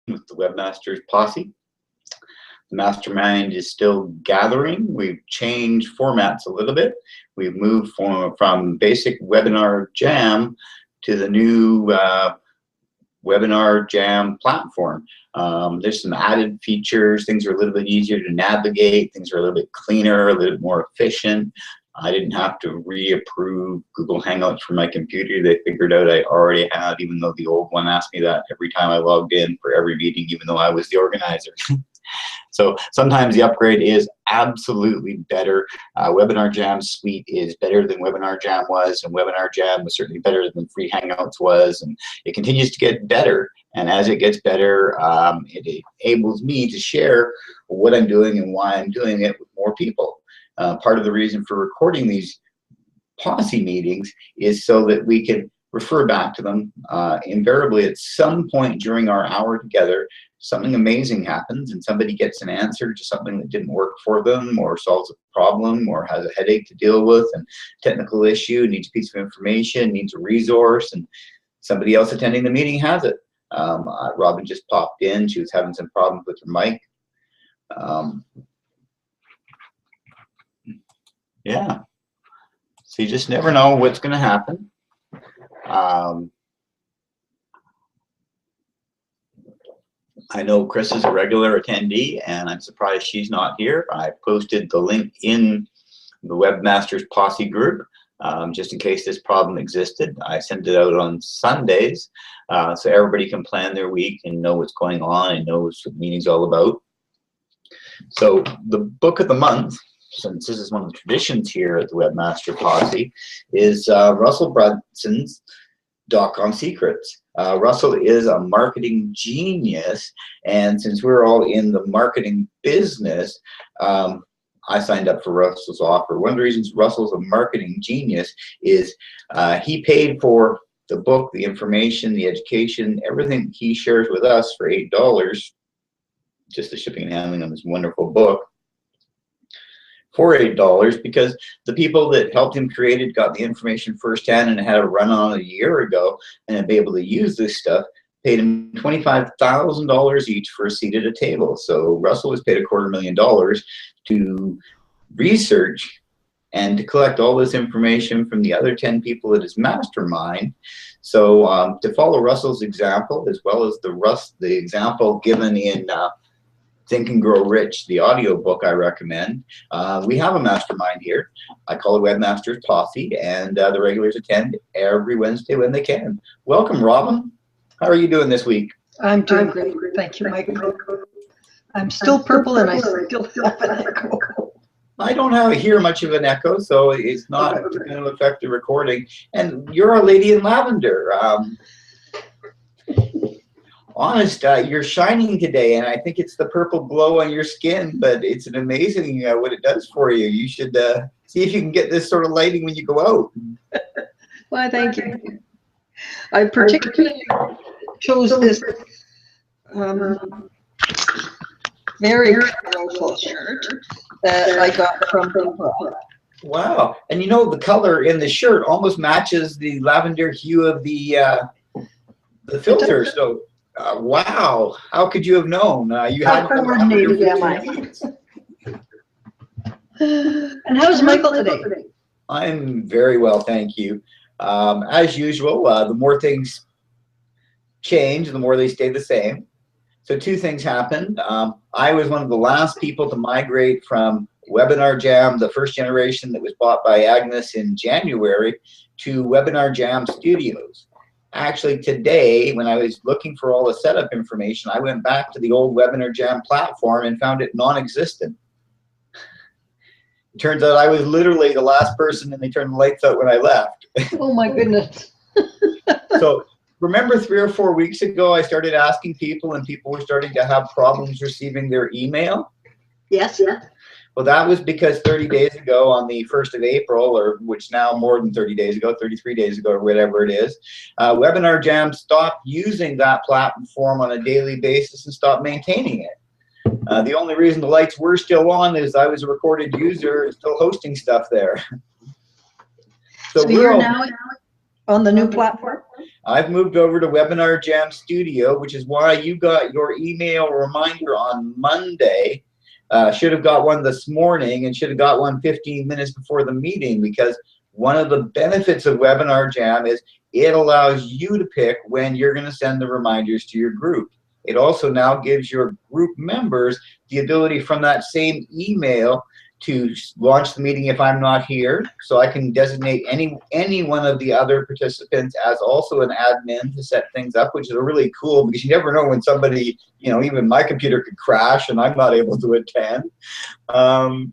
with the Webmasters Posse. The Mastermind is still gathering. We've changed formats a little bit. We've moved from basic webinar jam to the new webinar jam platform. There's some added features. Things are a little bit easier to navigate. Things are a little bit cleaner, a little bit more efficient. I didn't have to reapprove Google Hangouts for my computer. They figured out I already had, even though the old one asked me that every time I logged in for every meeting, even though I was the organizer. So sometimes the upgrade is absolutely better. Webinar Jam Suite is better than Webinar Jam was, and Webinar Jam was certainly better than Free Hangouts was, and it continues to get better. And as it gets better, it enables me to share what I'm doing and why I'm doing it with more people. Part of the reason for recording these Posse meetings is so that we can refer back to them. Invariably, at some point during our hour together, something amazing happens and somebody gets an answer to something that didn't work for them, or solves a problem, or has a headache to deal with, and technical issue, needs a piece of information, needs a resource, and somebody else attending the meeting has it. Robin just popped in. She was having some problems with her mic. Yeah, so you just never know what's going to happen. I know Chris is a regular attendee, and I'm surprised she's not here. I posted the link in the Webmasters Posse group, just in case this problem existed. I send it out on Sundays, so everybody can plan their week and know what's going on and knows what the meeting's all about. So the book of the month, since this is one of the traditions here at the Webmaster Posse, is Russell Brunson's .com Secrets. Russell is a marketing genius, and since we're all in the marketing business, I signed up for Russell's offer. One of the reasons Russell's a marketing genius is he paid for the book, the information, the education, everything he shares with us for $8, just the shipping and handling on this wonderful book, for $8, because the people that helped him create it got the information firsthand and had a run on a year ago and had been able to use this stuff, paid him $25,000 each for a seat at a table. So Russell was paid $250,000 to research and to collect all this information from the other 10 people at his mastermind. So to follow Russell's example, as well as the example given in Think and Grow Rich, the audio book I recommend. We have a mastermind here. I call it Webmasters Posse, and the regulars attend every Wednesday when they can. Welcome, Robin. How are you doing this week? I'm doing great. Thank you, Michael. I'm still purple and I still have an echo. I don't hear much of an echo, so it's not going to affect the recording. And you're a lady in lavender. Honest, you're shining today, and I think it's the purple glow on your skin, but it's an amazing what it does for you. You should see if you can get this sort of lighting when you go out. Well, thank you. I particularly chose this very colorful shirt that I got from Powur. Wow. And you know, the color in the shirt almost matches the lavender hue of the filter. So wow, how could you have known? You how coordinated am I? And how's Michael today? I'm very well, thank you. As usual, the more things change, the more they stay the same. So two things happened. I was one of the last people to migrate from Webinar Jam, the first generation that was bought by Agnes in January, to Webinar Jam Studios. Actually, today, when I was looking for all the setup information, I went back to the old Webinar Jam platform and found it non-existent. It turns out I was literally the last person, and they turned the lights out when I left. Oh my goodness. So remember 3 or 4 weeks ago, I started asking people, and people were starting to have problems receiving their email? Yes, yes. Well, that was because 30 days ago on the 1st of April, or which now more than 30 days ago, 33 days ago, or whatever it is, Webinar Jam stopped using that platform on a daily basis and stopped maintaining it. The only reason the lights were still on is I was a recorded user still hosting stuff there. So you're now On the new platform? I've moved over to Webinar Jam Studio, which is why you got your email reminder on Monday. Should have got one this morning and should have got one 15 minutes before the meeting, because one of the benefits of Webinar Jam is it allows you to pick when you're going to send the reminders to your group. It also now gives your group members the ability from that same email to launch the meeting if I'm not here, so I can designate any one of the other participants as also an admin to set things up, which is really cool, because you never know when somebody, you know, even my computer could crash and I'm not able to attend.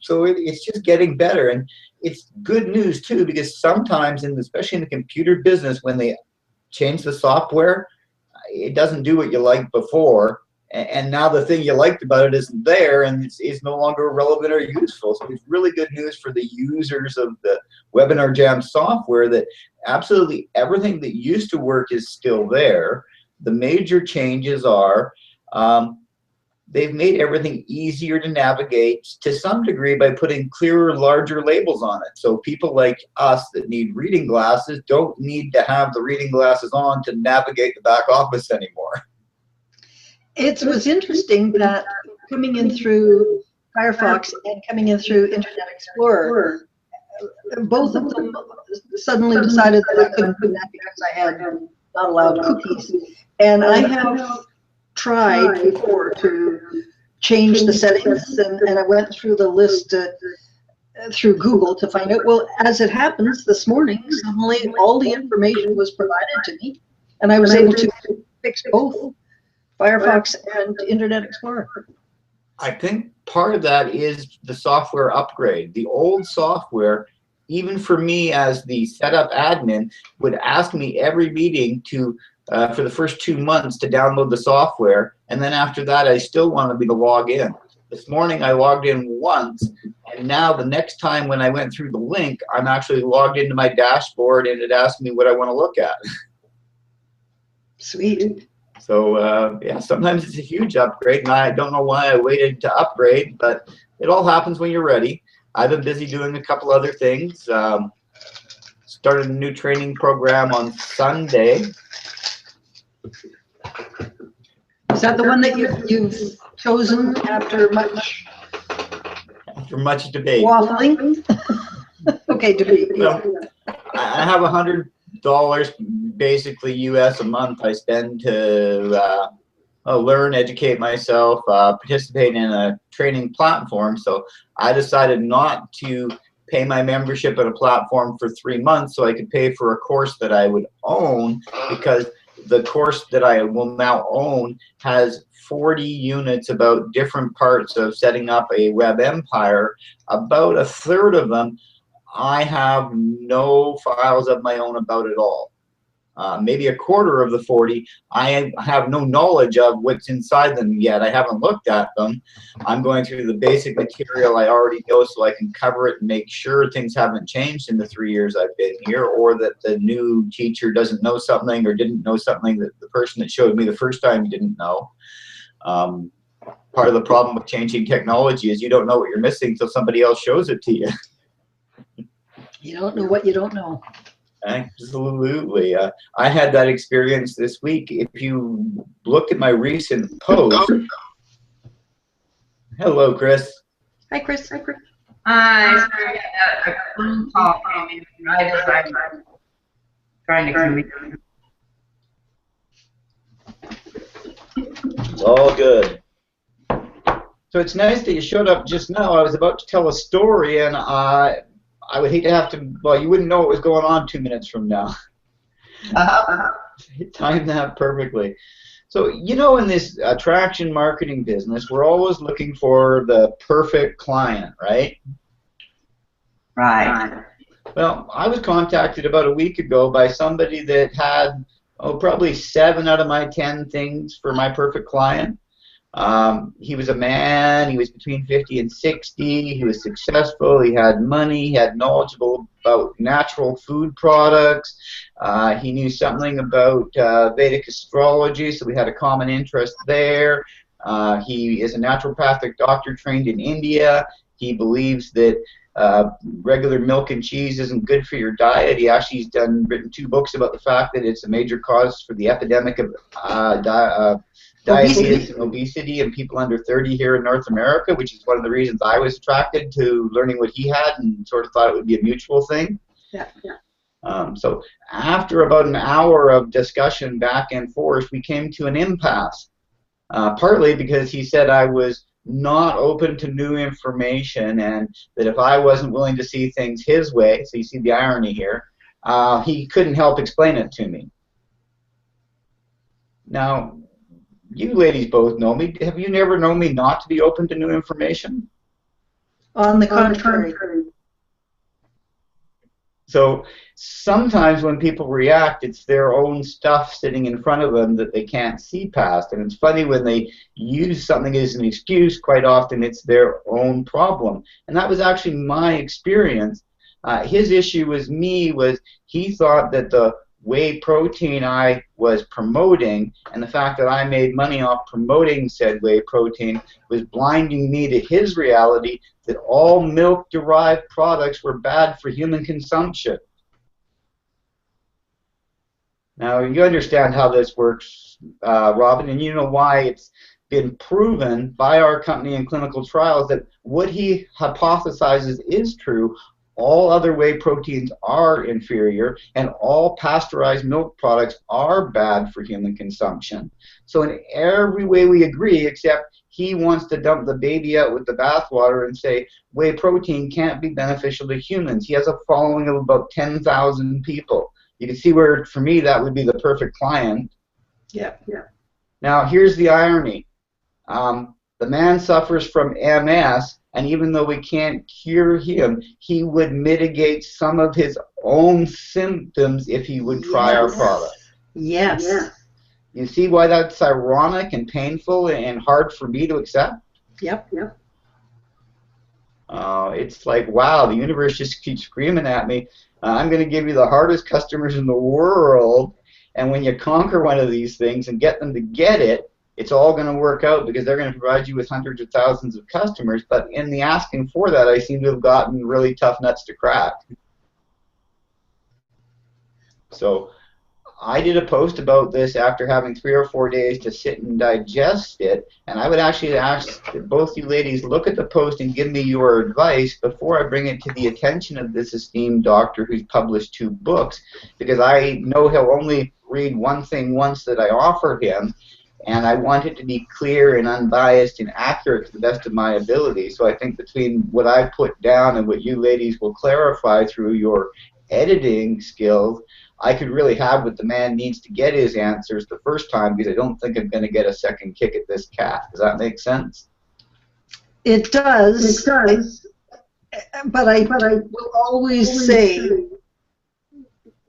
So it's just getting better, and it's good news too, because sometimes, especially in the computer business, when they change the software, it doesn't do what you liked before. And now the thing you liked about it isn't there, and it's no longer relevant or useful. So it's really good news for the users of the Webinar Jam software that absolutely everything that used to work is still there. The major changes are they've made everything easier to navigate to some degree by putting clearer, larger labels on it. So people like us that need reading glasses don't need to have the reading glasses on to navigate the back office anymore. It was interesting that coming in through Firefox and coming in through Internet Explorer, both of them suddenly decided that I couldn't do that because I had not allowed cookies. And I have tried before to change the settings, and I went through the list through Google to find out. Well, as it happens, this morning, suddenly all the information was provided to me, and I was able to fix both Firefox and Internet Explorer. I think part of that is the software upgrade. The old software, even for me as the setup admin, would ask me every meeting to, for the first 2 months, to download the software, and then after that I still wanted me to log in. This morning I logged in once, and now the next time when I went through the link, I'm actually logged into my dashboard and it asked me what I want to look at. Sweet. So yeah, sometimes it's a huge upgrade, and I don't know why I waited to upgrade, but it all happens when you're ready. I've been busy doing a couple other things. Started a new training program on Sunday. Is that the one that you've chosen after much debate? Waffling? Okay, debate. Well, I have $100 basically US a month I spend to learn, educate myself, participate in a training platform. So I decided not to pay my membership at a platform for 3 months so I could pay for a course that I would own, because the course that I will now own has 40 units about different parts of setting up a web empire. About a third of them I have no files of my own about at all. Maybe a quarter of the 40, I have no knowledge of what's inside them yet. I haven't looked at them. I'm going through the basic material I already know so I can cover it and make sure things haven't changed in the 3 years I've been here, or that the new teacher doesn't know something or didn't know something that the person that showed me the first time didn't know. Part of the problem with changing technology is you don't know what you're missing until somebody else shows it to you. You don't know what you don't know. Absolutely. I had that experience this week. If you look at my recent post. Hello, Chris. Hi, Chris. Hi, Chris. Hi. A phone call came in right as I'm trying to communicate. All good. So it's nice that you showed up just now. I was about to tell a story, and I would hate to have to, well, you wouldn't know what was going on 2 minutes from now. Timed that perfectly. So, you know, in this attraction marketing business, we're always looking for the perfect client, right? Right. Well, I was contacted about a week ago by somebody that had, probably 7 out of my 10 things for my perfect client. He was a man, he was between 50 and 60, he was successful, he had money, he had knowledgeable about natural food products, he knew something about Vedic astrology, so we had a common interest there. He is a naturopathic doctor trained in India. He believes that regular milk and cheese isn't good for your diet. He actually has written 2 books about the fact that it's a major cause for the epidemic of diabetes and obesity in people under 30 here in North America, which is one of the reasons I was attracted to learning what he had and sort of thought it would be a mutual thing. Yeah, yeah. So after about an hour of discussion back and forth, we came to an impasse, partly because he said I was not open to new information and that if I wasn't willing to see things his way, so you see the irony here, he couldn't help explain it to me. Now, you ladies both know me. Have you never known me not to be open to new information? On the contrary. So sometimes when people react, it's their own stuff sitting in front of them that they can't see past. And it's funny when they use something as an excuse, quite often it's their own problem. And that was actually my experience. His issue with me was he thought that the whey protein I was promoting and the fact that I made money off promoting said whey protein was blinding me to his reality that all milk-derived products were bad for human consumption. Now, you understand how this works, Robin, and you know why it's been proven by our company in clinical trials that what he hypothesizes is true. All other whey proteins are inferior, and all pasteurized milk products are bad for human consumption. So in every way we agree, except he wants to dump the baby out with the bathwater and say whey protein can't be beneficial to humans. He has a following of about 10,000 people. You can see where, for me, that would be the perfect client. Yeah, yeah. Now, here's the irony. The man suffers from MS, and even though we can't cure him, he would mitigate some of his own symptoms if he would try our product. Yes. Yes. You see why that's ironic and painful and hard for me to accept? Yep, yep. It's like, wow, the universe just keeps screaming at me. I'm going to give you the hardest customers in the world, and when you conquer one of these things and get them to get it, it's all going to work out because they're going to provide you with hundreds of thousands of customers. But in the asking for that, I seem to have gotten really tough nuts to crack. So I did a post about this after having 3 or 4 days to sit and digest it, and I would actually ask that both you ladies look at the post and give me your advice before I bring it to the attention of this esteemed doctor who's published 2 books, because I know he'll only read one thing once that I offer him, and I want it to be clear and unbiased and accurate to the best of my ability. So I think between what I put down and what you ladies will clarify through your editing skills, I could really have what the man needs to get his answers the first time, because I don't think I'm going to get a second kick at this cat. Does that make sense? It does. It does. But I will always say,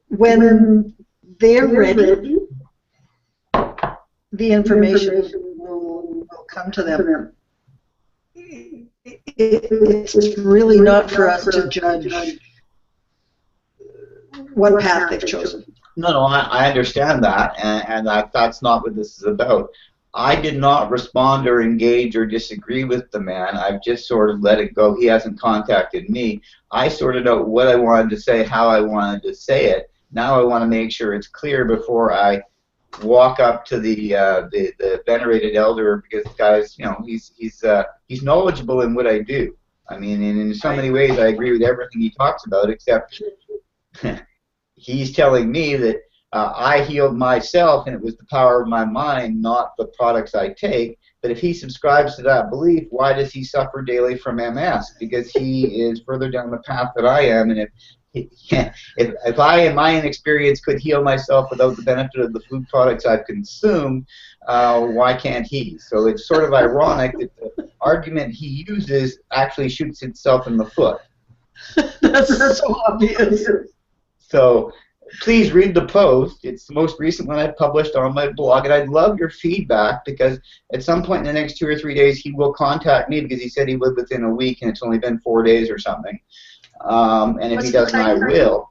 when they're ready, the information will come to them. It's really not for us to judge what path they've chosen. No, I understand that, and that's not what this is about. I did not respond or engage or disagree with the man. I've just sort of let it go. He hasn't contacted me. I sorted out what I wanted to say, how I wanted to say it. Now I want to make sure it's clear before I walk up to the venerated elder, because guys, you know, he's knowledgeable in what I do. I mean, and in so many ways I agree with everything he talks about, except he's telling me that I healed myself and it was the power of my mind, not the products I take. But if he subscribes to that belief, why does he suffer daily from MS? Because he is further down the path that I am, and if I, in my inexperience, could heal myself without the benefit of the food products I've consumed, why can't he? So it's sort of ironic that the argument he uses actually shoots itself in the foot. That's so obvious. So please read the post. It's the most recent one I published on my blog, and I'd love your feedback, because at some point in the next 2 or 3 days he will contact me, because he said he would within a week, and it's only been 4 days or something. And if he doesn't, I will.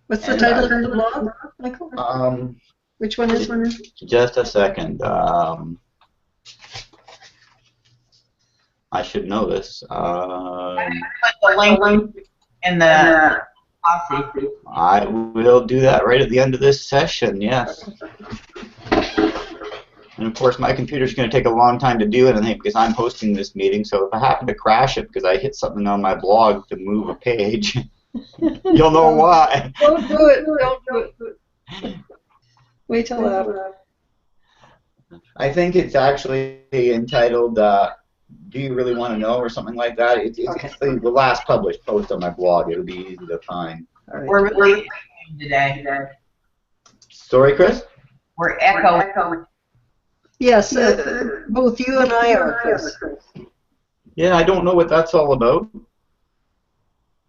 What's the title of the blog, Michael? Which one is it? Just a second. I should know this. Put the link in the Posse. I will do that right at the end of this session, yes. And of course, my computer's going to take a long time to do anything because I'm hosting this meeting. So if I happen to crash it because I hit something on my blog to move a page, you'll know why. Don't do it. Don't do it. Wait till after. I think it's actually entitled "Do You Really Want to Know" or something like that. It's the last published post on my blog. It'll be easy to find. All right. We're really today. Sorry, Chris? We're echoing. Yes, both you and I are, Chris. Yeah, I don't know what that's all about.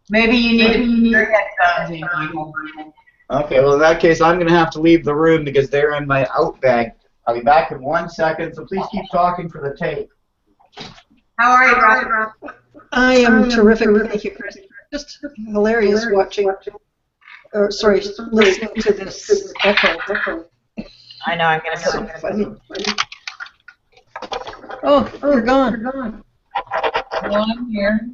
Maybe you need to put your headphones in, Michael. Okay, well in that case, I'm going to have to leave the room because they're in my out bag. I'll be back in 1 second, so please keep talking for the tape. How are you, Rob? I am terrific. Thank you, Chris. Just hilarious watching, listening to this echo. I know, I'm going to So funny. Oh, you're gone. No, I'm here.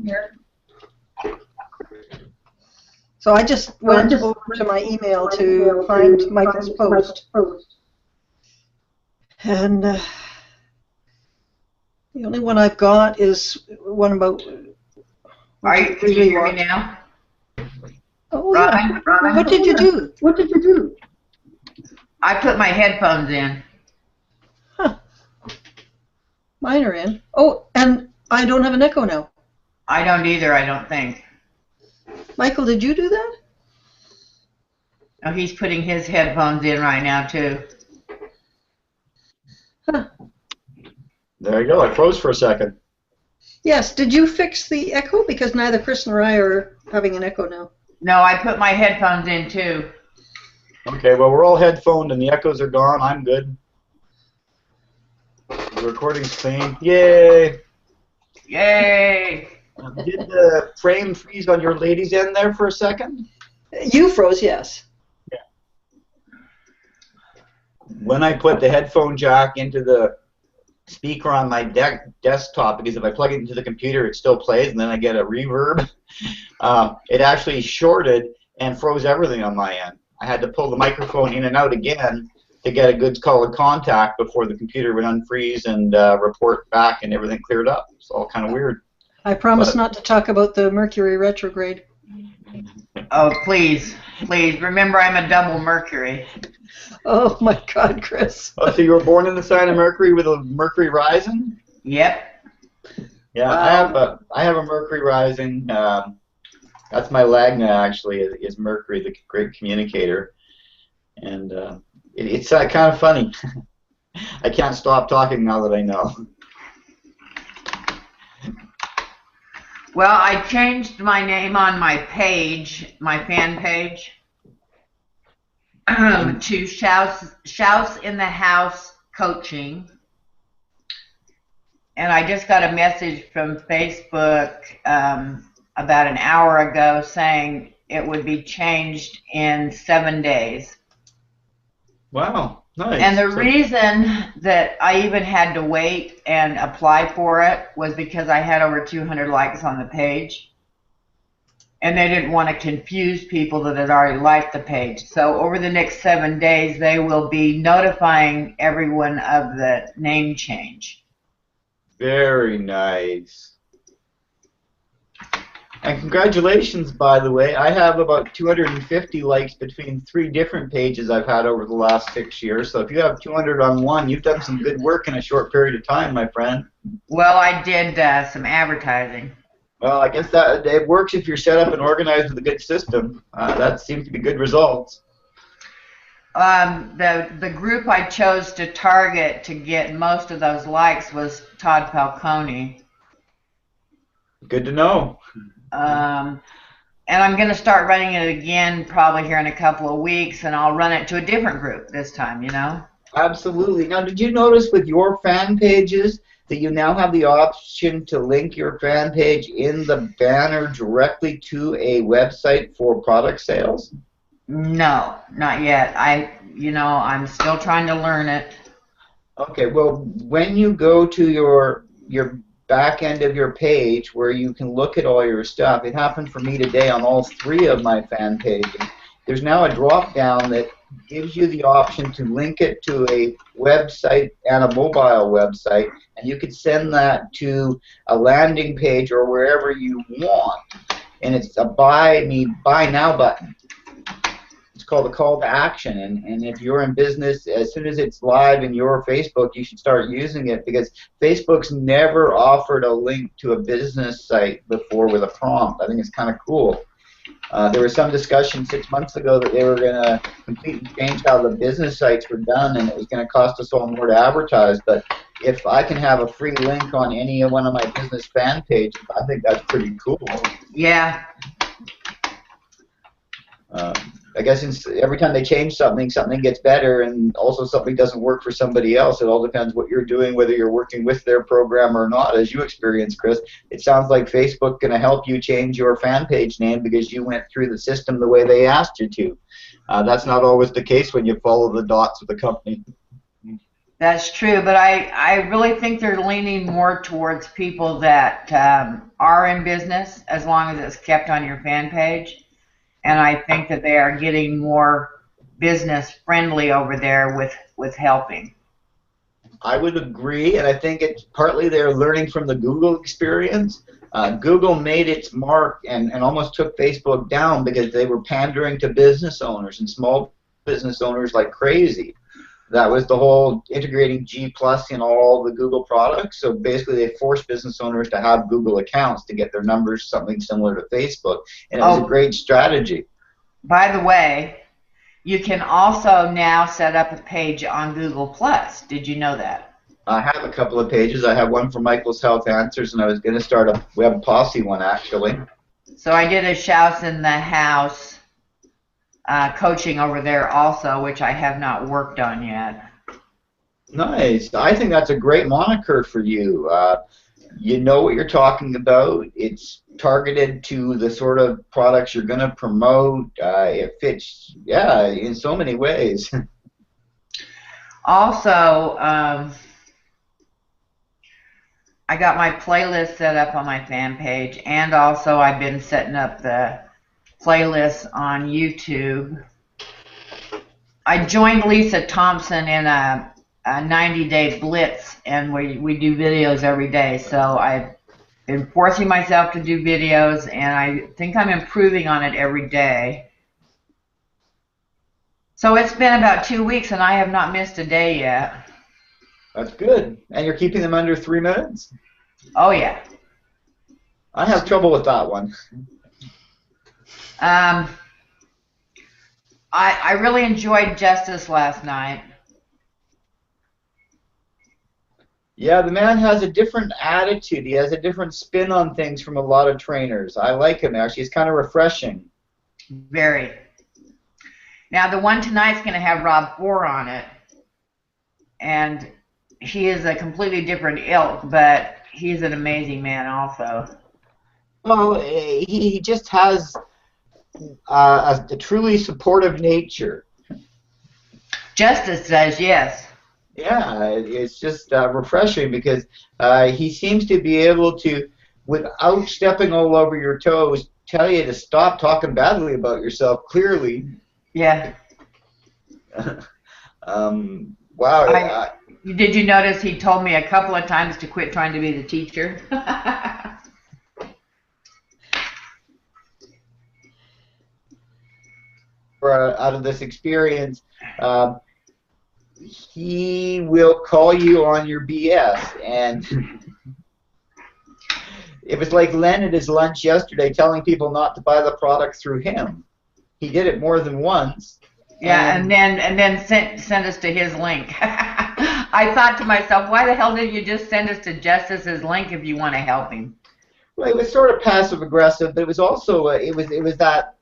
So I just went over to my email to find Michael's post. And the only one I've got is one about... Can you hear me now? Oh, yeah. What did you do? I put my headphones in. Huh. Mine are in. Oh, and I don't have an echo now. I don't either, I don't think. Michael, did you do that? Oh, he's putting his headphones in right now, too. Huh. There you go. I froze for a second. Yes. Did you fix the echo? Because neither Chris nor I are having an echo now. No, I put my headphones in, too. Okay, well, we're all headphoned and the echoes are gone. I'm good. The recording's clean. Yay! Yay! Did the frame freeze on your ladies' end there for a second? You froze, yes. Yeah. When I put the headphone jack into the speaker on my desktop, because if I plug it into the computer, it still plays, and then I get a reverb, it actually shorted and froze everything on my end. I had to pull the microphone in and out again to get a good solid contact before the computer would unfreeze and report back and everything cleared up. It's all kind of weird. I promise not to talk about the Mercury retrograde. Oh, please. Please. Remember, I'm a double Mercury. Oh, my God, Chris. Oh, so you were born in the sign of Mercury with a Mercury rising? Yep. Yeah, Wow. I have a Mercury rising. That's my Lagna, actually, is Mercury, the great communicator. And it's kind of funny. I can't stop talking now that I know. Well, I changed my name on my page, my fan page, to Shouts in the House Coaching. And I just got a message from Facebook about an hour ago saying it would be changed in 7 days. Wow, nice. And the reason that I even had to wait and apply for it was because I had over 200 likes on the page. And they didn't want to confuse people that had already liked the page. So over the next 7 days, they will be notifying everyone of the name change. Very nice. And congratulations, by the way. I have about 250 likes between 3 different pages I've had over the last 6 years. So if you have 200 on one, you've done some good work in a short period of time, my friend. Well, I did some advertising. Well, I guess that it works if you're set up and organized with a good system. That seems to be good results. The group I chose to target to get most of those likes was Todd Falcone. Good to know. And I'm going to start running it again probably here in a couple of weeks, and I'll run it to a different group this time, you know? Absolutely. Now, did you notice with your fan pages that you now have the option to link your fan page in the banner directly to a website for product sales? No, not yet. I'm still trying to learn it. Okay, well, when you go to your back end of your page where you can look at all your stuff. It happened for me today on all 3 of my fan pages. There's now a drop down that gives you the option to link it to a website and a mobile website, and you can send that to a landing page or wherever you want. And it's a buy now button. It's called a call to action, and if you're in business, as soon as it's live in your Facebook, you should start using it, because Facebook's never offered a link to a business site before with a prompt. I think it's kind of cool. There was some discussion 6 months ago that they were going to completely change how the business sites were done, and it was going to cost us all more to advertise. But if I can have a free link on any one of my business fan pages, I think that's pretty cool. Yeah. I guess every time they change something, something gets better, and also something doesn't work for somebody else. It all depends what you're doing, whether you're working with their program or not. As you experienced, Chris, it sounds like Facebook going to help you change your fan page name because you went through the system the way they asked you to. That's not always the case when you follow the dots with the company. That's true, but I really think they're leaning more towards people that are in business, as long as it's kept on your fan page. And I think that they are getting more business friendly over there with helping. I would agree, and I think it's partly they're learning from the Google experience. Google made its mark and almost took Facebook down because they were pandering to business owners and small business owners like crazy. That was the whole integrating G+ in all the Google products. So basically they forced business owners to have Google accounts to get their numbers something similar to Facebook. And it was a great strategy. By the way, you can also now set up a page on Google+. Did you know that? I have a couple of pages. I have one for Michael's Health Answers, and I was going to start a Web Posse one, actually. So I did a Shouts in the House coaching over there also, which I have not worked on yet. Nice. I think that's a great moniker for you. You know what you're talking about. It's targeted to the sort of products you're going to promote. It fits, yeah, in so many ways. Also, I got my playlist set up on my fan page, and also I've been setting up the playlists on YouTube. I joined Lisa Thompson in a 90-day blitz, and we do videos every day. So I've been forcing myself to do videos, and I think I'm improving on it every day. So it's been about 2 weeks, and I have not missed a day yet. That's good. And you're keeping them under 3 minutes? Oh, yeah. I have trouble with that one. I really enjoyed Justice last night. Yeah, the man has a different attitude. He has a different spin on things from a lot of trainers. I like him, actually. He's kind of refreshing. Very. Now, the one tonight's going to have Rob Four on it. And he is a completely different ilk, but he's an amazing man also. Well, he just has a truly supportive nature. Justice says yes. Yeah, it's just refreshing because he seems to be able to, without stepping all over your toes, tell you to stop talking badly about yourself clearly. Yeah. Wow. Did you notice he told me a couple of times to quit trying to be the teacher? Out of this experience, he will call you on your BS, and it was like Len at his lunch yesterday telling people not to buy the product through him. He did it more than once. Yeah, and then send us to his link. I thought to myself, why the hell did you just send us to Justice's link if you want to help him? Well, it was sort of passive aggressive, but it was also it was that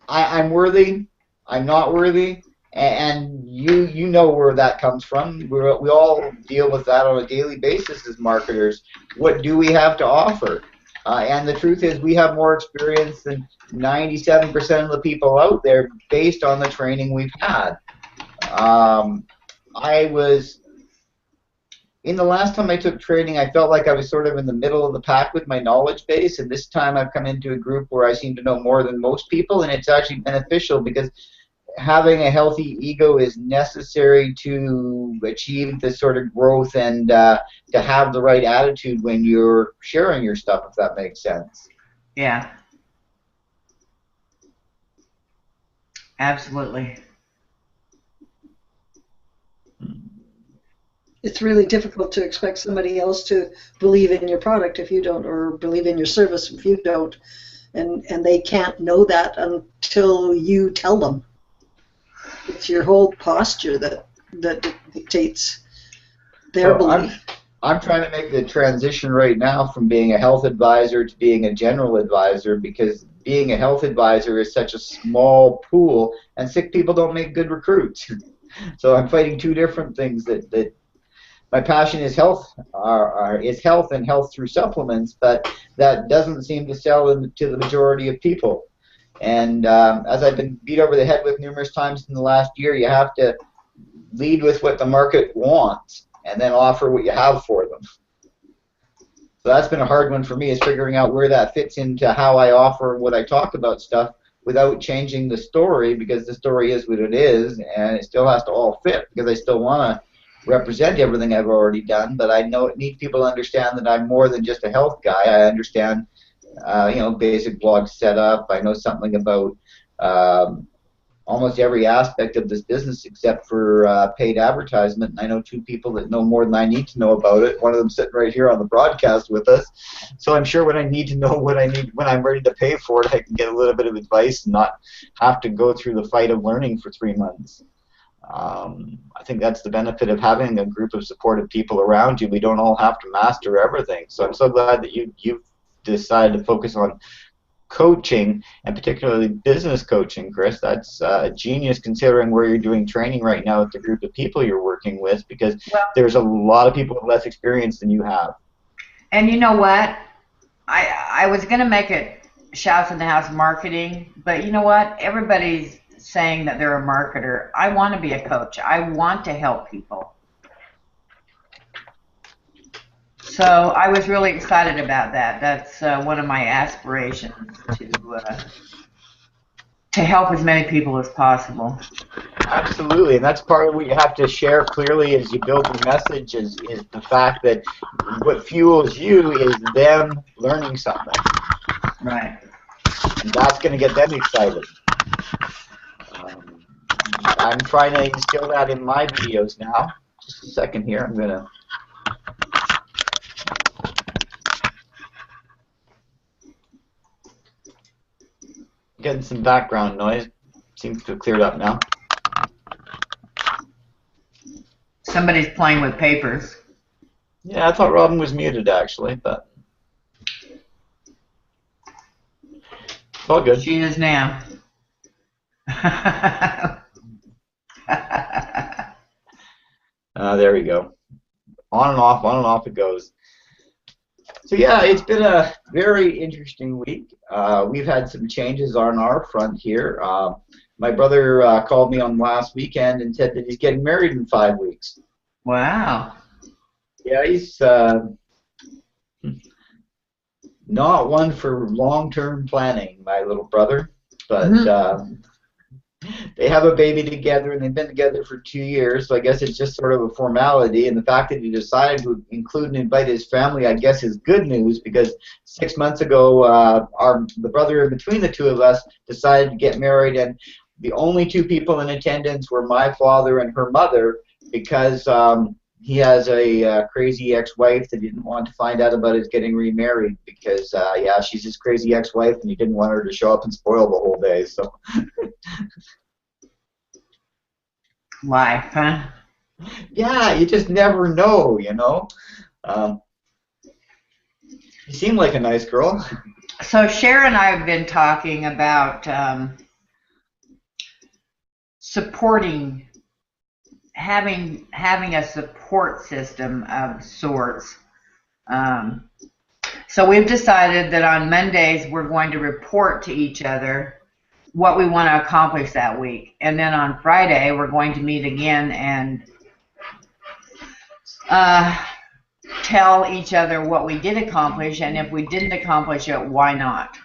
I'm worthy, I'm not worthy, and you know where that comes from. We all deal with that on a daily basis as marketers. What do we have to offer? And the truth is, we have more experience than 97% of the people out there based on the training we've had. I was in the last time I took training, I felt like I was sort of in the middle of the pack with my knowledge base, and this time I've come into a group where I seem to know more than most people, and it's actually beneficial because having a healthy ego is necessary to achieve this sort of growth and to have the right attitude when you're sharing your stuff, if that makes sense. Yeah. Absolutely. It's really difficult to expect somebody else to believe in your product if you don't, or believe in your service if you don't, and they can't know that until you tell them. It's your whole posture that dictates their belief. I'm trying to make the transition right now from being a health advisor to being a general advisor, because being a health advisor is such a small pool, and sick people don't make good recruits. So I'm fighting two different things. That my passion is health, and health through supplements, but that doesn't seem to sell to the majority of people. And as I've been beat over the head with numerous times in the last year, you have to lead with what the market wants and then offer what you have for them. So that's been a hard one for me, is figuring out where that fits into how I offer what I talk about stuff without changing the story, because the story is what it is, and it still has to all fit, because I still want to represent everything I've already done, but I need people to understand that I'm more than just a health guy. I understand basic blog setup. I know something about almost every aspect of this business except for paid advertisement. And I know two people that know more than I need to know about it. One of them sitting right here on the broadcast with us. So I'm sure when I need to know what I need, when I'm ready to pay for it, I can get a little bit of advice and not have to go through the fight of learning for 3 months. I think that's the benefit of having a group of supportive people around you. We don't all have to master everything. So I'm so glad that you've decided to focus on coaching, and particularly business coaching, Chris. That's genius, considering where you're doing training right now with the group of people you're working with, because there's a lot of people with less experience than you have. And you know what? I was going to make it Shouts in the House marketing, but you know what? Everybody's saying that they're a marketer. I want to be a coach. I want to help people. So I was really excited about that. That's one of my aspirations, to help as many people as possible. Absolutely, and that's part of what you have to share clearly as you build your message, is the fact that what fuels you is them learning something. Right. And that's going to get them excited. I'm trying to instill that in my videos now. Just a second here. I'm going to... Getting some background noise. Seems to have cleared up now. Somebody's playing with papers. Yeah, I thought Robin was muted actually, but it's all good. She is now. There we go. On and off it goes. So yeah, it's been a very interesting week. We've had some changes on our front here. My brother called me on last weekend and said that he's getting married in 5 weeks. Wow. Yeah, he's not one for long-term planning, my little brother, but they have a baby together, and they've been together for 2 years, so I guess it's just sort of a formality, and the fact that he decided to include and invite his family, I guess, is good news, because 6 months ago, the brother in between the two of us decided to get married, and the only 2 people in attendance were my father and her mother, because he has a crazy ex-wife that he didn't want to find out about his getting remarried, because, yeah, she's his crazy ex-wife, and he didn't want her to show up and spoil the whole day, so... Life, huh? Yeah, you just never know, you know. You seem like a nice girl. So Sharon and I have been talking about supporting, having a support system of sorts. So we've decided that on Mondays we're going to report to each other what we want to accomplish that week, and then on Friday we're going to meet again and tell each other what we did accomplish, and if we didn't accomplish it, why not?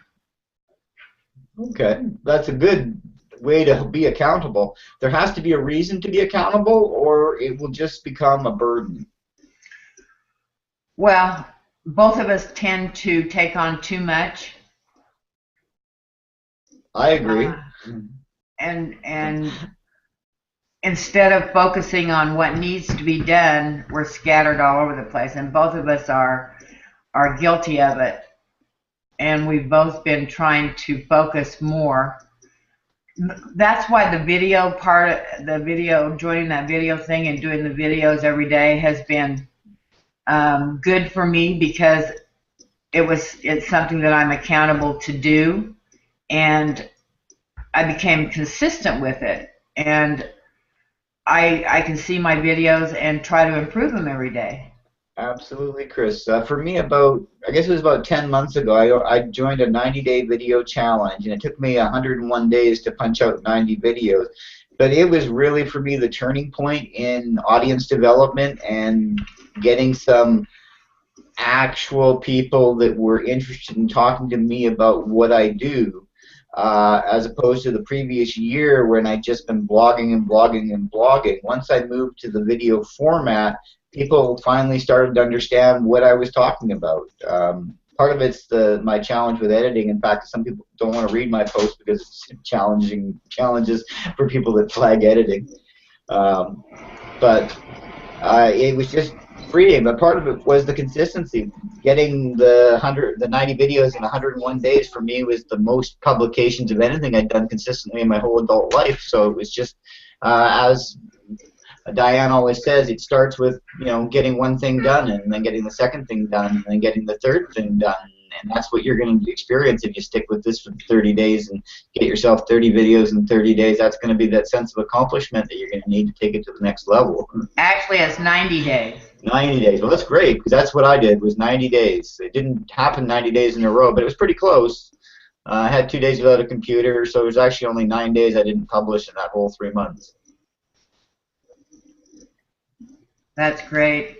Okay, that's a good way to be accountable. There has to be a reason to be accountable, or it will just become a burden. Well, both of us tend to take on too much. I agree. And instead of focusing on what needs to be done, we're scattered all over the place, and both of us are guilty of it. And we've both been trying to focus more. That's why the video part, joining that video thing and doing the videos every day has been good for me, because it's something that I'm accountable to do, and I became consistent with it, and I can see my videos and try to improve them every day. Absolutely, Chris. For me, I guess it was about 10 months ago, I joined a 90-day video challenge, and it took me 101 days to punch out 90 videos. But it was really, for me, the turning point in audience development and getting some actual people that were interested in talking to me about what I do, as opposed to the previous year when I'd just been blogging and blogging and blogging. Once I moved to the video format, people finally started to understand what I was talking about. Part of it's my challenge with editing. In fact, some people don't want to read my posts because it's challenges for people that flag editing. But it was just freeing. But part of it was the consistency. Getting the 90 videos in 101 days for me was the most publications of anything I'd done consistently in my whole adult life. So it was just, as Diane always says, it starts with, getting one thing done, and then getting the second thing done, and then getting the third thing done. And that's what you're going to experience if you stick with this for 30 days and get yourself 30 videos in 30 days. That's going to be that sense of accomplishment that you're going to need to take it to the next level. Actually, it's 90 days. 90 days. Well, that's great, because that's what I did, was 90 days. It didn't happen 90 days in a row, but it was pretty close. I had 2 days without a computer, so it was actually only 9 days I didn't publish in that whole 3 months. That's great.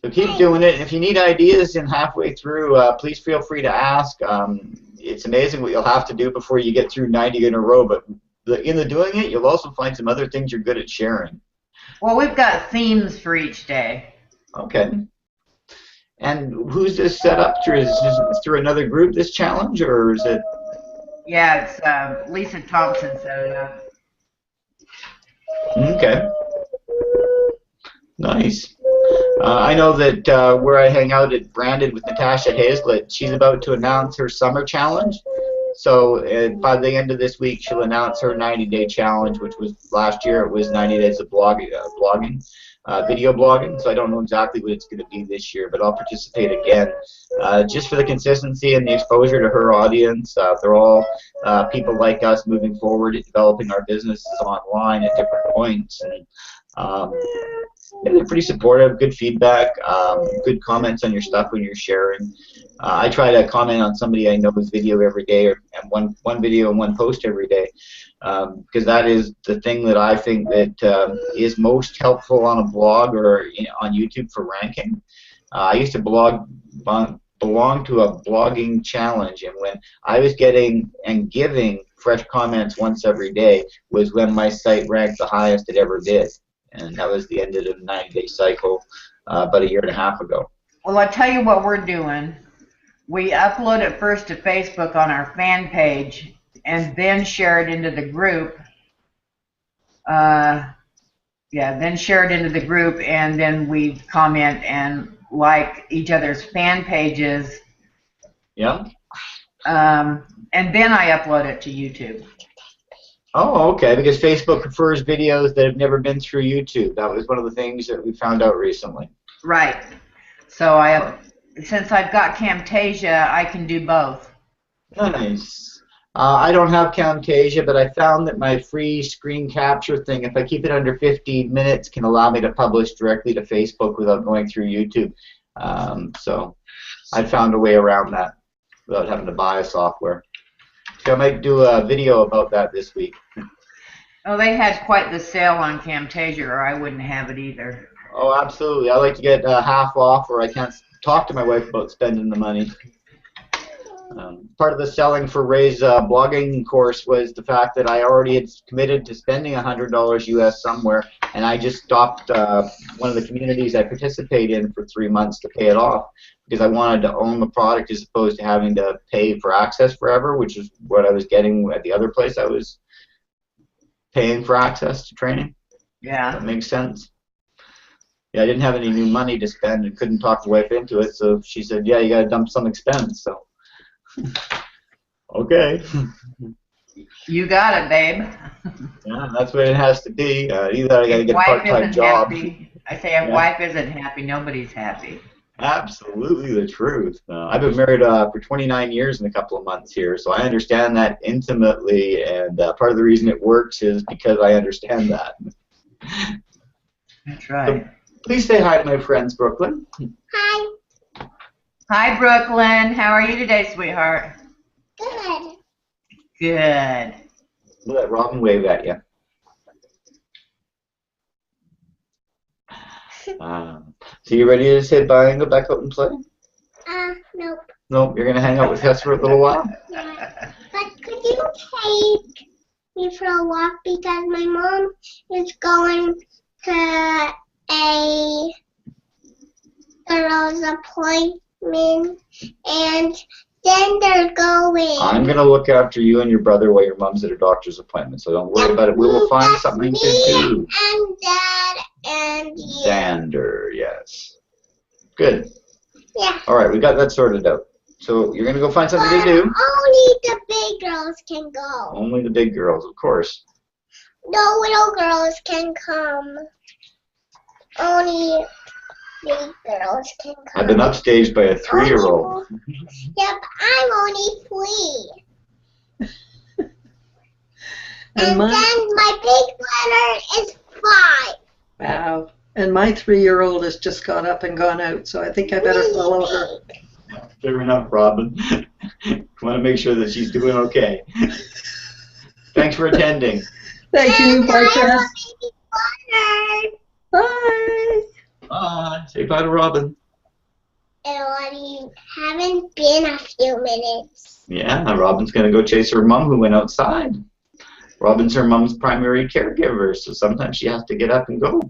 So keep doing it. If you need ideas in halfway through, please feel free to ask. It's amazing what you'll have to do before you get through 90 in a row, but in the doing it, you'll also find some other things you're good at sharing. Well, we've got themes for each day. Okay. And who's this set up through? Is this through another group, this challenge, or is it? Yeah, it's Lisa Thompson set it up. Okay. Nice. I know that where I hang out at Branded with Natasha Hazlett, she's about to announce her summer challenge. So by the end of this week, she'll announce her 90-day challenge, which was last year. It was 90 days of video blogging. So I don't know exactly what it's going to be this year, but I'll participate again, just for the consistency and the exposure to her audience. They're all people like us moving forward, developing our businesses online at different points. And yeah, they're pretty supportive, good feedback, good comments on your stuff when you're sharing. I try to comment on somebody I know's video every day, and one video and one post every day, because that is the thing that I think that is most helpful on a blog or on YouTube for ranking. I used to belong to a blogging challenge, and when I was getting and giving fresh comments once every day was when my site ranked the highest it ever did. And that was the end of the 90-day cycle about a year and a half ago. Well, I'll tell you what we're doing. We upload it first to Facebook on our fan page, and then share it into the group. Then share it into the group, and then we comment and like each other's fan pages. Yeah. And then I upload it to YouTube. Oh, okay, because Facebook prefers videos that have never been through YouTube. That was one of the things that we found out recently. Right. So since I've got Camtasia, I can do both. Nice. I don't have Camtasia, but I found that my free screen capture thing, if I keep it under 15 minutes, can allow me to publish directly to Facebook without going through YouTube. So I found a way around that without having to buy a software. So I might do a video about that this week. Oh, they had quite the sale on Camtasia, or I wouldn't have it either. Oh, absolutely. I like to get half off, or I can't talk to my wife about spending the money. Part of the selling for Ray's blogging course was the fact that I already had committed to spending $100 US somewhere, and I just stopped one of the communities I participate in for 3 months to pay it off because I wanted to own the product as opposed to having to pay for access forever, which is what I was getting at the other place I was paying for access to training. Yeah. That makes sense. Yeah, I didn't have any new money to spend and couldn't talk the wife into it, so she said, yeah, you got to dump some expense. So, okay. You got it, babe. Yeah, that's what it has to be. Either I got to get a part-time job. Happy, I say if wife isn't happy, nobody's happy. Absolutely the truth. I've been married for 29 years in a couple of months here, so I understand that intimately, and part of the reason it works is because I understand that. That's right. So, please say hi to my friends, Brooklyn. Hi. Hi, Brooklyn. How are you today, sweetheart? Good. Good. We'll let Robin wave at you. So you ready to say bye and go back out and play? Nope. Nope, you're going to hang out with Hess for a little while? Yeah. But could you take me for a walk because my mom is going to a girl's appointment and then they're going. I'm going to look after you and your brother while your mom's at her doctor's appointment, so don't worry about it. We will find something to do. And Dad and you. Xander, yes. Good. Yeah. All right, we got that sorted out. So you're going to go find something to do? Only the big girls can go. Only the big girls, of course. No little girls can come. Only big girls can come. I've been upstaged by a 3-year-old. Yep, I'm only 3. And then my big brother is 5. Wow. And my 3-year-old has just got up and gone out, so I think I better follow her. Fair enough, Robin. Want to make sure that she's doing okay. Thanks for attending. Thank you. Bye, Chris. Bye. Bye. Say bye to Robin. It already haven't been a few minutes. Yeah, Robin's going to go chase her mom who went outside. Robin's her mom's primary caregiver, so sometimes she has to get up and go.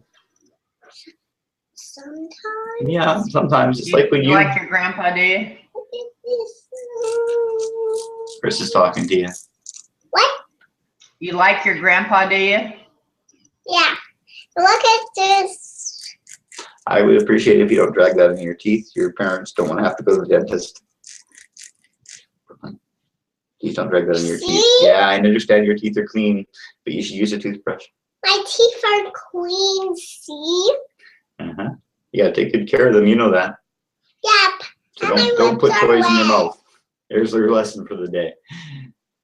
Sometimes. Yeah, sometimes. It's like when you... like your grandpa, do you? Look at this. Chris is talking to you. What? You like your grandpa, do you? Yeah. Look at this. I would appreciate it if you don't drag that in your teeth. Your parents don't want to have to go to the dentist. Please don't drag that in your teeth. Yeah, I understand your teeth are clean, but you should use a toothbrush. My teeth are clean, see? Uh-huh. You gotta take good care of them, you know that. Yep. So And my don't put lips are toys in your wet. mouth. There's your lesson for the day.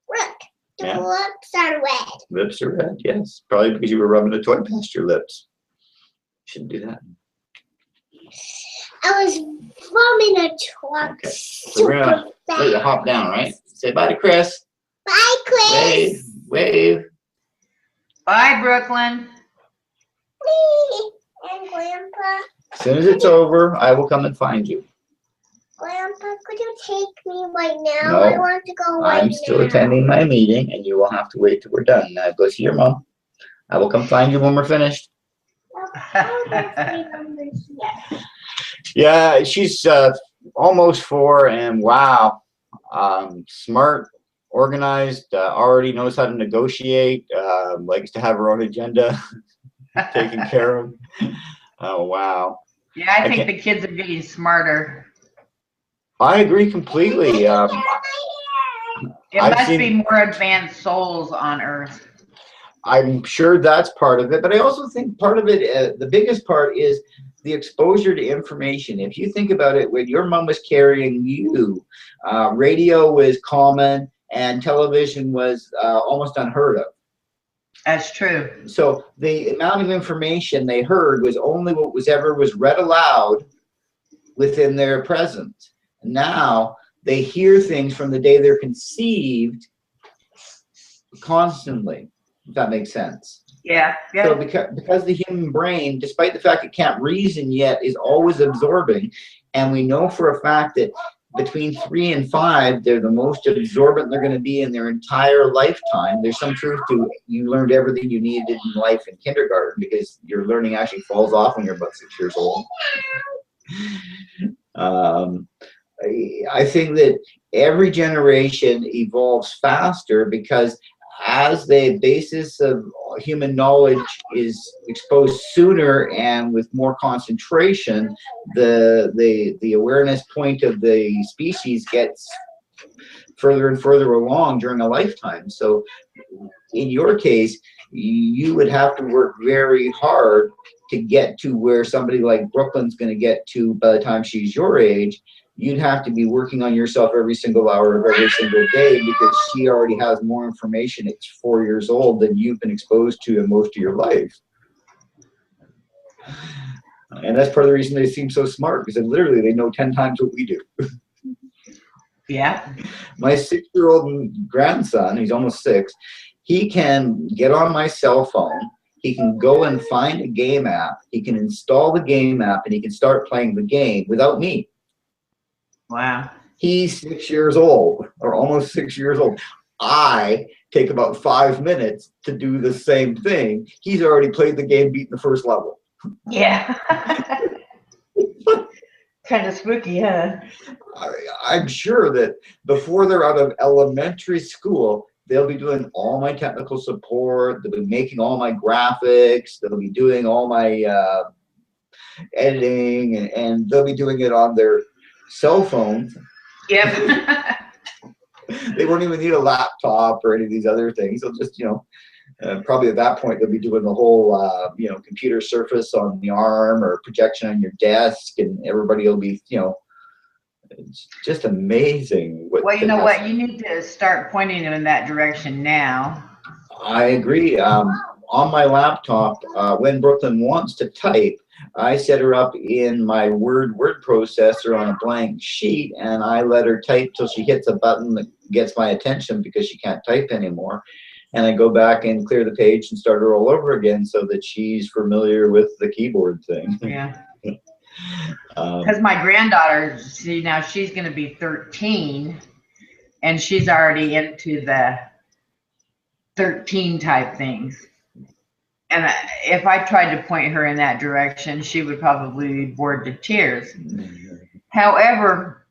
Look, the Yeah. lips are red. Lips are red, yes. Probably because you were rubbing a toy past your lips. Shouldn't do that. I was from in a truck. Okay. So we're gonna let you hop down, right? Say bye to Chris. Bye, Chris. Wave. Wave. Bye, Brooklyn. And Grandpa. As soon as it's over, I will come and find you. Grandpa, could you take me right now? No, I want to go right now. I'm still attending my meeting, and you will have to wait till we're done. Now go see your mom. I will come find you when we're finished. Yeah, she's almost 4, and wow, smart, organized, already knows how to negotiate, likes to have her own agenda taken care of. Oh, wow. Yeah, I think the kids are getting smarter. I agree completely. It I've must seen- be more advanced souls on Earth. I'm sure that's part of it, but I also think part of it, the biggest part is the exposure to information. If you think about it, when your mom was carrying you, radio was common and television was almost unheard of. That's true. So the amount of information they heard was only what was ever was read aloud within their presence. Now they hear things from the day they're conceived constantly, if that makes sense. Yeah. So Yeah. because the human brain, despite the fact it can't reason yet, is always absorbing, and we know for a fact that between 3 and 5, they're the most absorbent they're going to be in their entire lifetime. There's some truth to you learned everything you needed in life in kindergarten, because your learning actually falls off when you're about 6 years old. I think that every generation evolves faster because as the basis of human knowledge is exposed sooner and with more concentration, the awareness point of the species gets further and further along during a lifetime. So in your case, you would have to work very hard to get to where somebody like Brooklyn's going to get to by the time she's your age. You'd have to be working on yourself every single hour of every single day, because she already has more information at 4 years old than you've been exposed to in most of your life. And that's part of the reason they seem so smart, because literally they know 10 times what we do. Yeah. My 6-year-old grandson, he's almost 6, he can get on my cell phone. He can go and find a game app. He can install the game app, and he can start playing the game without me. Wow. He's 6 years old, or almost 6 years old. I take about 5 minutes to do the same thing. He's already played the game, beaten the first level. Yeah. Kind of spooky, huh? I'm sure that before they're out of elementary school, they'll be doing all my technical support. They'll be making all my graphics. They'll be doing all my editing, and they'll be doing it on their cell phones. Yep. They won't even need a laptop or any of these other things. They'll just, probably at that point, they'll be doing the whole, computer surface on the arm or projection on your desk, and everybody will be, it's just amazing. Well, you know what? You need to start pointing them in that direction now. I agree. On my laptop, when Brooklyn wants to type, I set her up in my word processor on a blank sheet, and I let her type till she hits a button that gets my attention because she can't type anymore. And I go back and clear the page and start her all over again so that she's familiar with the keyboard thing. Yeah. Because my granddaughter, see, now she's going to be 13, and she's already into the 13 type things. And if I tried to point her in that direction, she would probably be bored to tears. However,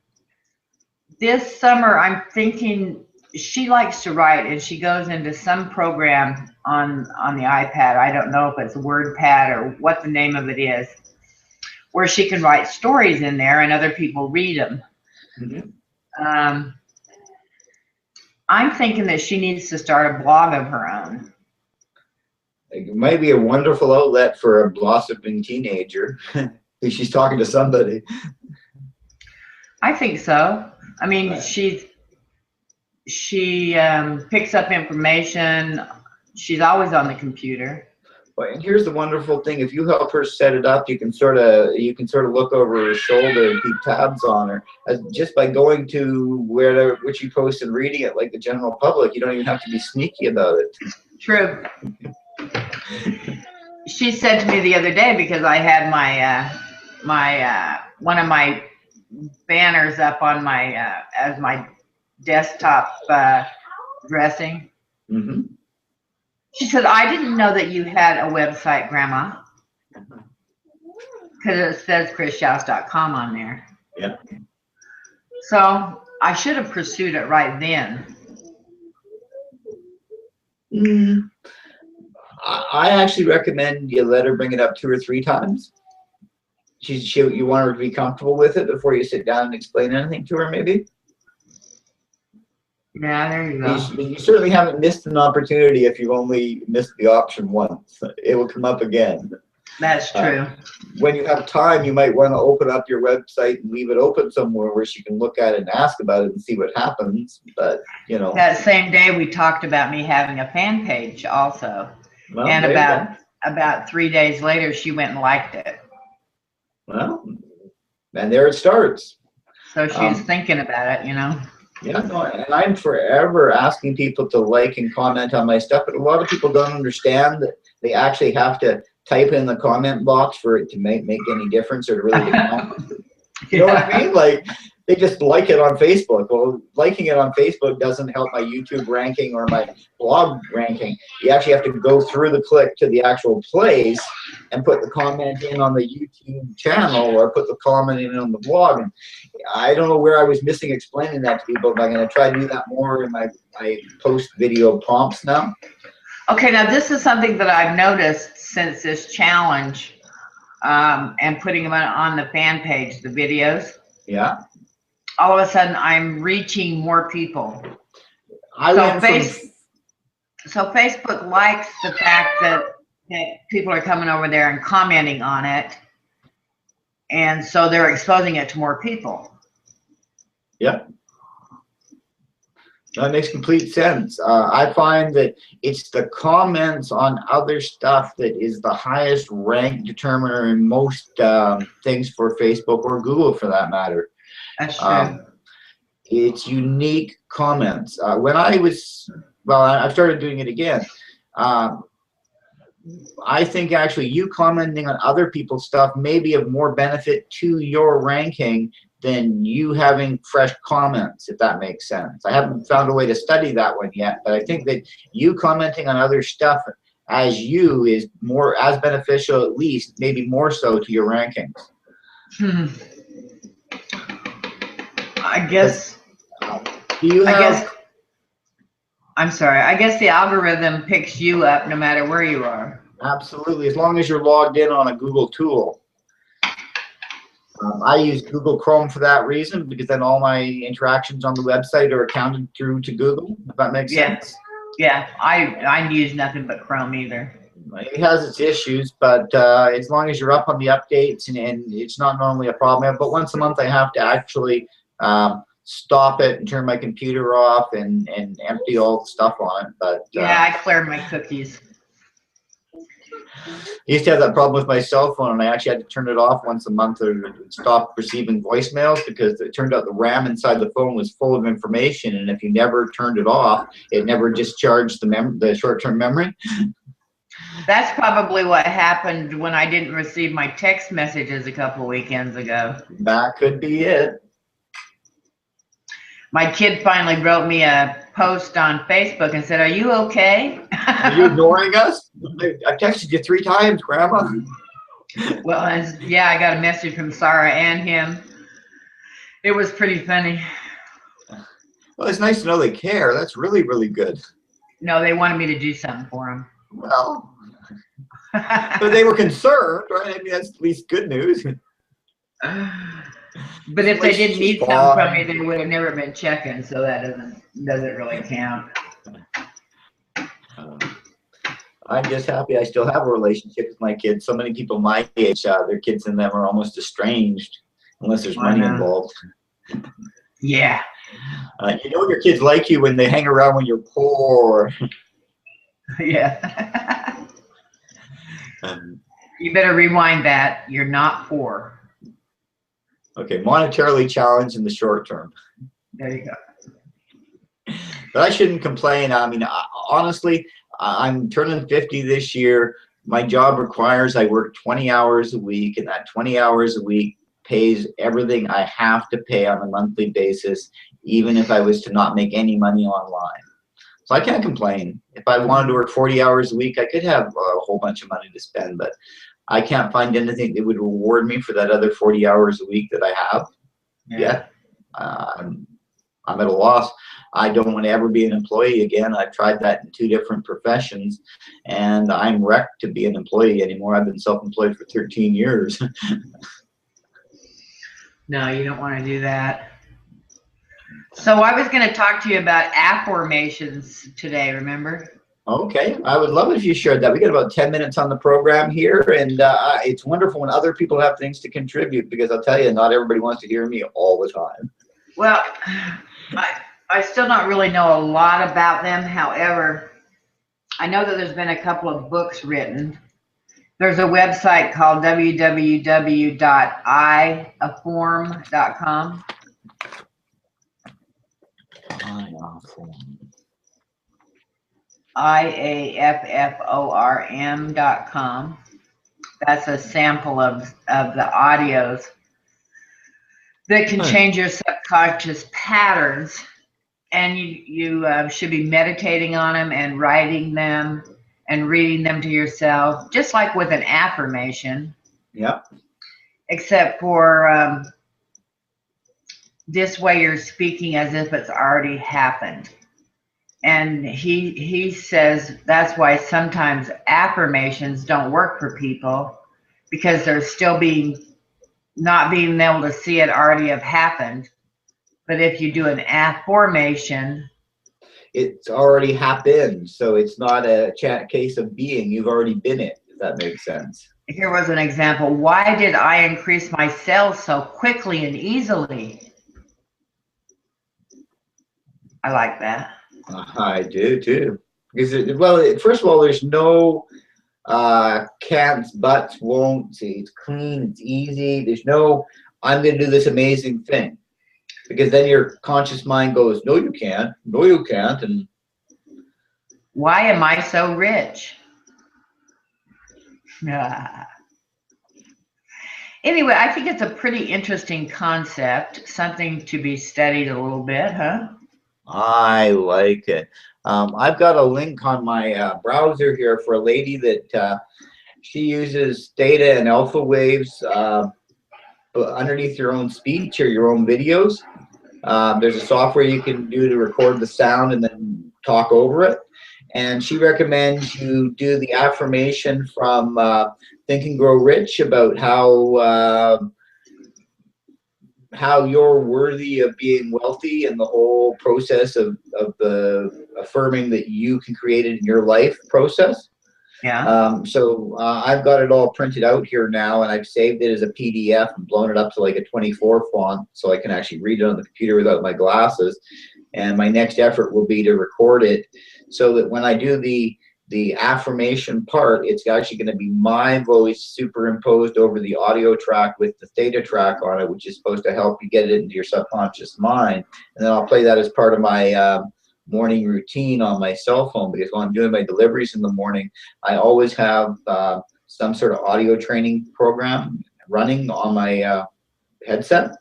this summer I'm thinking she likes to write, and she goes into some program on the iPad. I don't know if it's WordPad or what the name of it is, where she can write stories in there and other people read them. Mm-hmm. I'm thinking that she needs to start a blog of her own. It might be a wonderful outlet for a blossoming teenager. She's talking to somebody. I think so. I mean, right. She picks up information. She's always on the computer. Well, and here's the wonderful thing: if you help her set it up, you can sort of look over her shoulder and keep tabs on her. Just by going to where she posts and reading it like the general public, you don't even have to be sneaky about it. True. She said to me the other day, because I had my one of my banners up on my as my desktop dressing. Mm-hmm. She said, "I didn't know that you had a website, Grandma," because it says chrisshouse.com on there. Yeah. So I should have pursued it right then. Mm. I actually recommend you let her bring it up 2 or 3 times. You want her to be comfortable with it before you sit down and explain anything to her, maybe. Yeah, there you go. You certainly haven't missed an opportunity if you've only missed the option once. It will come up again. That's true. When you have time, you might want to open up your website and leave it open somewhere where she can look at it and ask about it and see what happens. But, That same day we talked about me having a fan page also. Well, and about 3 days later, she went and liked it. Well, and there it starts. So she's thinking about it, Yeah, no, and I'm forever asking people to like and comment on my stuff, but a lot of people don't understand that they actually have to type in the comment box for it to make any difference or to really count. You know what I mean? Like, they just like it on Facebook. Well, liking it on Facebook doesn't help my YouTube ranking or my blog ranking. You actually have to go through the click to the actual place and put the comment in on the YouTube channel or put the comment in on the blog. And I don't know where I was missing explaining that to people, but I'm going to try to do that more in my post video prompts now. Okay, now this is something that I've noticed since this challenge and putting them on the fan page, the videos. Yeah. All of a sudden, I'm reaching more people. So Facebook likes the fact that people are coming over there and commenting on it, and so they're exposing it to more people. Yeah. That makes complete sense. I find that it's the comments on other stuff that is the highest rank determiner in most things for Facebook or Google, for that matter. That's true. It's unique comments. When I was, well, I've started doing it again. I think actually you commenting on other people's stuff may be of more benefit to your ranking than you having fresh comments, if that makes sense. I haven't found a way to study that one yet, but I think that you commenting on other stuff as you is more as beneficial, at least maybe more so, to your rankings. I guess. Do you have? I'm sorry. I guess the algorithm picks you up no matter where you are. Absolutely, as long as you're logged in on a Google tool. I use Google Chrome for that reason, because then all my interactions on the website are accounted through to Google, if that makes sense. Yeah, I use nothing but Chrome either. It has its issues, but as long as you're up on the updates, and it's not normally a problem. But once a month I have to actually stop it and turn my computer off and empty all the stuff on it. But yeah, I cleared my cookies. I used to have that problem with my cell phone, and I actually had to turn it off once a month or stop receiving voicemails, because it turned out the RAM inside the phone was full of information, and if you never turned it off, it never discharged the short-term memory. That's probably what happened when I didn't receive my text messages a couple weekends ago. That could be it. My kid finally wrote me a post on Facebook and said, "Are you okay?" Are you ignoring us? I texted you 3 times, Grandma. Well, yeah, I got a message from Sarah and him. It was pretty funny. Well, it's nice to know they care. That's really, really good. No, they wanted me to do something for them. Well, but they were concerned, right? I mean, that's at least good news. But if they didn't need something from me, they would have never been checking, so that doesn't really count. I'm just happy I still have a relationship with my kids. So many people my age, their kids and them are almost estranged, unless there's money involved. Yeah. You know your kids like you when they hang around when you're poor. Yeah. You better rewind that. You're not poor. Okay, monetarily challenged in the short term. There you go. But I shouldn't complain. I mean, honestly, I'm turning 50 this year. My job requires I work 20 hours a week, and that 20 hours a week pays everything I have to pay on a monthly basis, even if I was to not make any money online. So I can't complain. If I wanted to work 40 hours a week, I could have a whole bunch of money to spend, but I can't find anything that would reward me for that other 40 hours a week that I have yet. I'm at a loss. I don't want to ever be an employee again. I've tried that in 2 different professions, and I'm wrecked to be an employee anymore. I've been self-employed for 13 years. No, you don't want to do that. So I was going to talk to you about affirmations today, remember? Okay, I would love it if you shared that. We got about 10 minutes on the program here, and it's wonderful when other people have things to contribute, because I'll tell you, not everybody wants to hear me all the time. Well, I still don't really know a lot about them. However, I know that there's been a couple of books written. There's a website called www.iaform.com. IAFFORM.com. That's a sample of the audios that can change your subconscious patterns. And you should be meditating on them and writing them and reading them to yourself, just like with an affirmation. Yep. Except for this way you're speaking as if it's already happened. And he says that's why sometimes affirmations don't work for people, because they're still not being able to see it already have happened. But if you do an affirmation, it's already happened, so it's not a case of being. You've already been it, if that makes sense. Here was an example. Why did I increase my sales so quickly and easily? I like that. I do too. Because first of all, there's no can'ts, buts, won'ts. It's clean. It's easy. There's no I'm going to do this amazing thing. Because then your conscious mind goes, no, you can't. No, you can't. And why am I so rich? Anyway, I think it's a pretty interesting concept, something to be studied a little bit, huh? I like it. I've got a link on my browser here for a lady that she uses theta and alpha waves underneath your own speech or your own videos. There's a software you can do to record the sound and then talk over it. And she recommends you do the affirmation from Think and Grow Rich about how you're worthy of being wealthy, and the whole process of the affirming that you can create it in your life process. Yeah. So I've got it all printed out here now, and I've saved it as a PDF and blown it up to like a 24 font so I can actually read it on the computer without my glasses. And my next effort will be to record it so that when I do the affirmation part, it's actually going to be my voice superimposed over the audio track with the theta track on it, which is supposed to help you get it into your subconscious mind. And then I'll play that as part of my morning routine on my cell phone, because when I'm doing my deliveries in the morning, I always have some sort of audio training program running on my headset.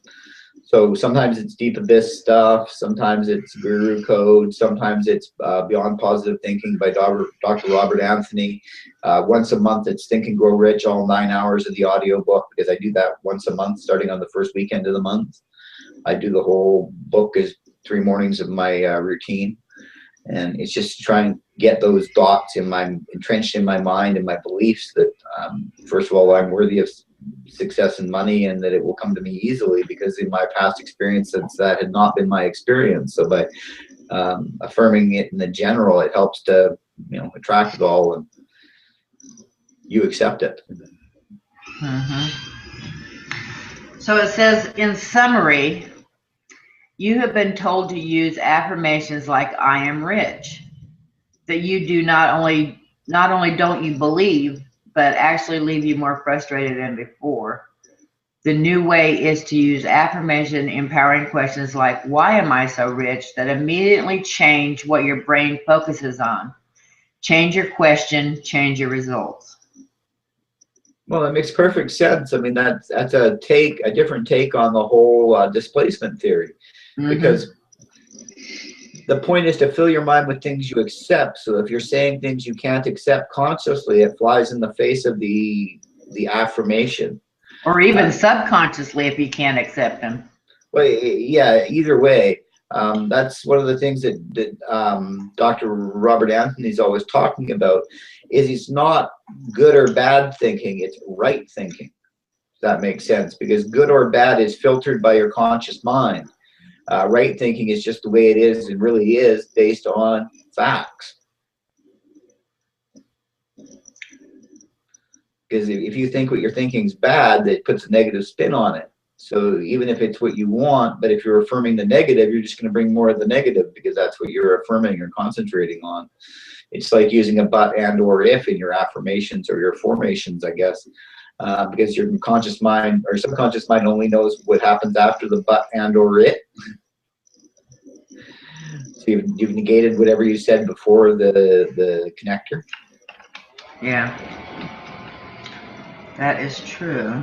So sometimes it's Deep Abyss stuff, sometimes it's Guru Code, sometimes it's Beyond Positive Thinking by Dr. Robert Anthony. Once a month it's Think and Grow Rich, all 9 hours of the audio book, because I do that once a month starting on the first weekend of the month. I do the whole book as 3 mornings of my routine. And it's just to try and get those thoughts entrenched in my mind and my beliefs that, first of all, I'm worthy of success and money, and that it will come to me easily, because in my past experiences that had not been my experience. So by affirming it in the general, it helps to attract it all, and you accept it. Mm-hmm. So it says, in summary, you have been told to use affirmations like I am rich, that you do not only don't you believe, but actually leave you more frustrated than before. The new way is to use affirmation empowering questions like, why am I so rich, that immediately change what your brain focuses on. Change your question, change your results. Well, that makes perfect sense. I mean, that's a different take on the whole displacement theory. Mm-hmm. Because the point is to fill your mind with things you accept. So if you're saying things you can't accept consciously, it flies in the face of the affirmation. Or even subconsciously if you can't accept them. Well, yeah, either way. That's one of the things that Dr. Robert Anthony is always talking about, is it's not good or bad thinking, it's right thinking. If that makes sense, because good or bad is filtered by your conscious mind. Right thinking is just the way it is, and really is based on facts. Because if you think what you're thinking is bad, that puts a negative spin on it. So even if it's what you want, but if you're affirming the negative, you're just going to bring more of the negative, because that's what you're affirming or concentrating on. It's like using a but, and, or if in your affirmations or your formations, I guess. Because your conscious mind or subconscious mind only knows what happens after the but, and, or it. you've negated whatever you said before the connector. Yeah. That is true.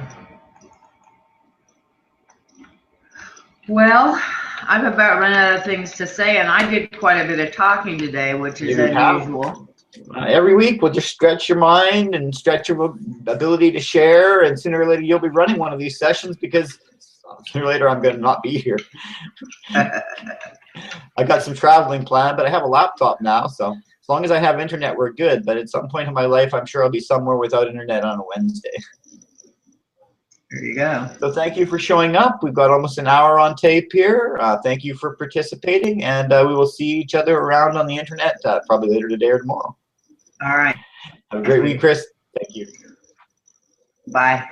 Well, I've about run out of things to say, and I did quite a bit of talking today, which is unusual. Every week we'll just stretch your mind and stretch your ability to share, and sooner or later you'll be running one of these sessions, because sooner or later I'm going to not be here. I got some traveling planned, but I have a laptop now, so as long as I have internet, we're good. But at some point in my life, I'm sure I'll be somewhere without internet on a Wednesday. There you go. So thank you for showing up. We've got almost an hour on tape here. Thank you for participating, and we will see each other around on the internet probably later today or tomorrow. All right. Have a great week, Chris. Thank you. Bye.